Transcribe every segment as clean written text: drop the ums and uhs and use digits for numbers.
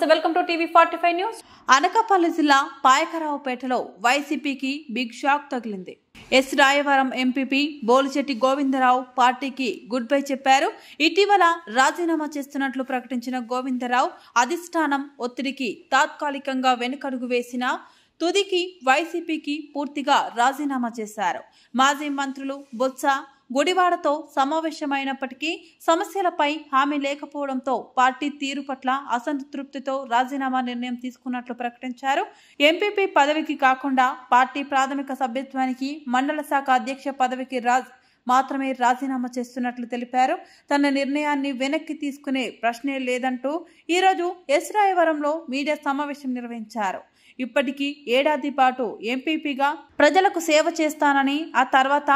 నమస్తే, welcome to TV 45 news. Anakapalli జిల్లా పాయకరావుపేటలో వైసీపీకి బిగ్ షాక్ తగిలింది. ఎస్ రాయవరం ఎంపీపీ బోలిశెట్టి గోవిందరావు పార్టీకి గుడ్ బై చెప్పారు. ఇటీవల రాజీనామా చేస్తున్నట్లు ప్రకటించిన గోవిందరావు అధిష్టానం ఒత్తిడికి తాత్కాలికంగా వెనుకడుగు వేసిన తుదికి వైసీపీకి పూర్తిగా రాజీనామా చేశారు. మాజీ మంత్రులు బొత్స, గుడివాడతో సమావేశమైనప్పటికీ సమస్యలపై హామీ లేకపోవడంతో పార్టీ తీరు పట్ల అసంతృప్తితో రాజీనామా నిర్ణయం తీసుకున్నట్లు ప్రకటించారు. ఎంపీపీ పదవికి కాకుండా పార్టీ ప్రాథమిక సభ్యత్వానికి, మండల శాఖ అధ్యక్ష పదవికి మాత్రమే రాజీనామా చేస్తున్నట్లు తెలిపారు. తన నిర్ణయాన్ని వెనక్కి తీసుకునే ప్రశ్నే లేదంటూ ఈరోజు ఎస్ రాయవరంలో మీడియా సమావేశం నిర్వహించారు. ఇప్పటికీ ఏడాది పాటు ఎంపీపీగా ప్రజలకు సేవ చేస్తానని, ఆ తర్వాత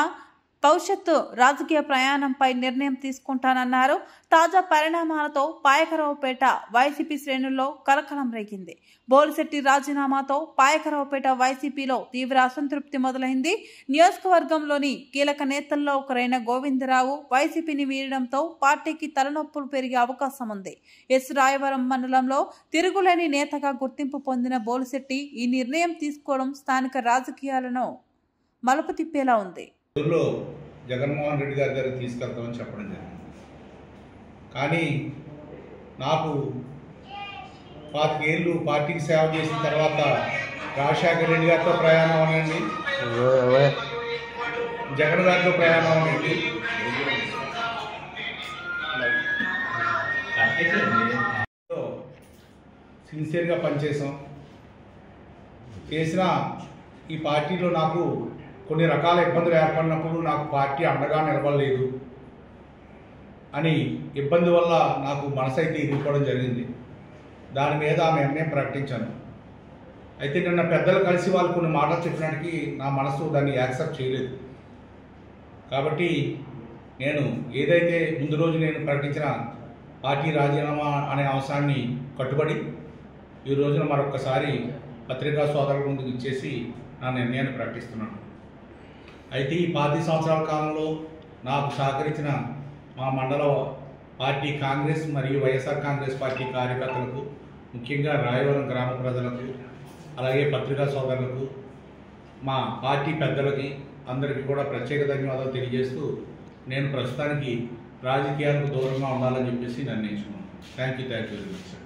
భవిష్యత్తు రాజకీయ ప్రయాణంపై నిర్ణయం తీసుకుంటానన్నారు. తాజా పరిణామాలతో పాయకరావుపేట వైసీపీ శ్రేణుల్లో కలకలం రేగింది. బోలిశెట్టి రాజీనామాతో పాయకరావుపేట వైసీపీలో తీవ్ర అసంతృప్తి మొదలైంది. నియోజకవర్గంలోని కీలక నేతల్లో ఒకరైన గోవిందరావు వైసీపీని వీడడంతో పార్టీకి తలనొప్పులు పెరిగే అవకాశం ఉంది. ఎస్ రాయవరం మండలంలో తిరుగులేని నేతగా గుర్తింపు పొందిన బోలిశెట్టి ఈ నిర్ణయం తీసుకోవడం స్థానిక రాజకీయాలను మలుపు తిప్పేలా ఉంది. జగన్మోహన్ రెడ్డి గారి దగ్గరికి తీసుకెళ్తామని చెప్పడం జరిగింది. కానీ నాకు 25 ఏళ్ళు పార్టీకి సేవ చేసిన తర్వాత రాజశేఖర రెడ్డి గారితో ప్రయాణం అనండి, జగన్ గారితో ప్రయాణం అనండి, సిన్సియర్గా పనిచేసాం. చేసిన ఈ పార్టీలో నాకు కొన్ని రకాల ఇబ్బందులు ఏర్పడినప్పుడు నాకు పార్టీ అండగా నిలబడలేదు అని ఇబ్బంది వల్ల నాకు మనసు అయితే ఇరిగిపోవడం జరిగింది. దాని మీద ఆ నిర్ణయం ప్రకటించాను. అయితే నిన్న పెద్దలు కలిసి వాళ్ళు కొన్ని మాటలు చెప్పినట్టుకి నా మనసు దాన్ని యాక్సెప్ట్ చేయలేదు. కాబట్టి నేను ఏదైతే ముందు రోజు నేను ప్రకటించిన పార్టీ రాజీనామా అనే అంశాన్ని కట్టుబడి ఈ రోజున మరొకసారి పత్రికా సోదరుల ముందుకు ఇచ్చేసి నా నిర్ణయాన్ని ప్రకటిస్తున్నాను. అయితే ఈ 10 సంవత్సరాల కాలంలో నాకు సహకరించిన మా మండల పార్టీ కాంగ్రెస్ మరియు వైఎస్ఆర్ కాంగ్రెస్ పార్టీ కార్యకర్తలకు, ముఖ్యంగా రాయవరం గ్రామ ప్రజలకు, అలాగే పత్రికా సోదరులకు, మా పార్టీ పెద్దలకి అందరికీ కూడా ప్రత్యేక ధన్యవాదాలు తెలియజేస్తూ నేను ప్రస్తుతానికి రాజకీయాలకు దూరంగా ఉండాలని చెప్పేసి నిర్ణయించుకున్నాను. Thank you very much sir.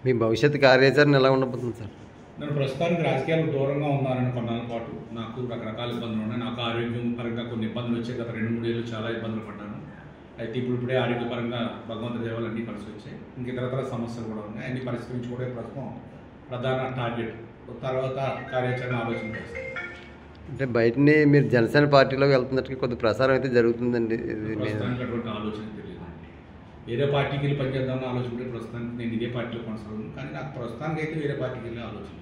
మీ భవిష్యత్ కార్యాచరణ ఎలా ఉండబోతుంది సార్? నేను ప్రస్తుతానికి రాజకీయాలకు దూరంగా ఉన్నానని కొన్నాళ్ళ పాటు నాకు రకరకాల ఇబ్బందులు ఉన్నాయి. నాకు ఆరోగ్యం పరంగా కొన్ని ఇబ్బందులు వచ్చాయి. గత 2-3 ఏళ్ళు చాలా ఇబ్బందులు పడ్డాను. అయితే ఇప్పుడే ఆరోగ్యపరంగా భగవంతుడి దేవాలు అన్నీ కలిసి వచ్చాయి. ఇంక ఇతరతర సమస్యలు కూడా ఉన్నాయి. అన్ని పరిష్కరించుకోవడం ప్రస్తుతం ప్రధాన టార్గెట్. తర్వాత కార్యాచరణ ఆలోచన చేస్తాను. అంటే బయటని మీరు జనసేన పార్టీలోకి వెళ్తున్నట్టు కొద్ది ప్రసారం అయితే జరుగుతుందండి. ప్రస్తుతానికి అటువంటి ఆలోచన తెలియదు. వేరే పార్టీకి వెళ్ళి పనిచేద్దామని ఆలోచన ప్రస్తుతానికి నేను ఇదే పార్టీలో కొనసాగుతున్నాను. కానీ నాకు ప్రస్తుతానికి అయితే వేరే పార్టీకి వెళ్ళే ఆలోచన